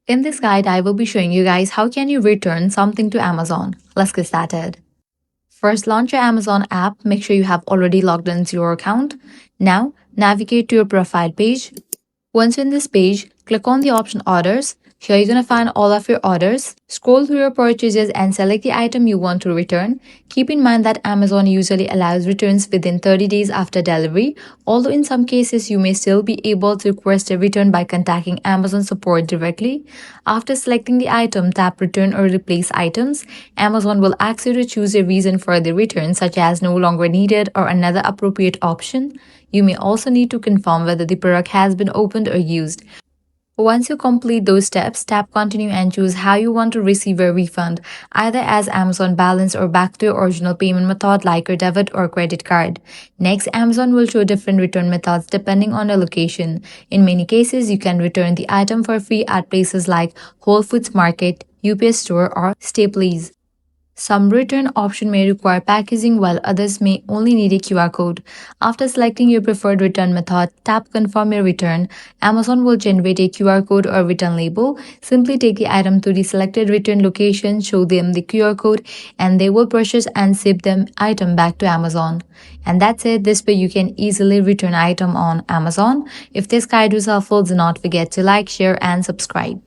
In this guide, I will be showing you guys how can you return something to Amazon. Let's get started. First, launch your Amazon app. Make sure you have already logged into your account. Now, navigate to your profile page. Once you're in this page, click on the option Orders. Here you're going to find all of your orders. Scroll through your purchases and select the item you want to return. Keep in mind that Amazon usually allows returns within 30 days after delivery, although in some cases you may still be able to request a return by contacting Amazon support directly. After selecting the item, tap Return or Replace Items. Amazon will ask you to choose a reason for the return, such as no longer needed or another appropriate option. You may also need to confirm whether the product has been opened or used. Once you complete those steps, tap Continue and choose how you want to receive a refund, either as Amazon balance or back to your original payment method like your debit or credit card. Next, Amazon will show different return methods depending on your location. In many cases, you can return the item for free at places like Whole Foods Market, UPS Store, or Staples. Some return option may require packaging while others may only need a QR code. After selecting your preferred return method, tap Confirm your return. Amazon will generate a QR code or return label. Simply take the item to the selected return location, show them the QR code, and they will process and ship the item back to Amazon. And that's it. This way you can easily return item on Amazon. If this guide was helpful, do not forget to like, share, and subscribe.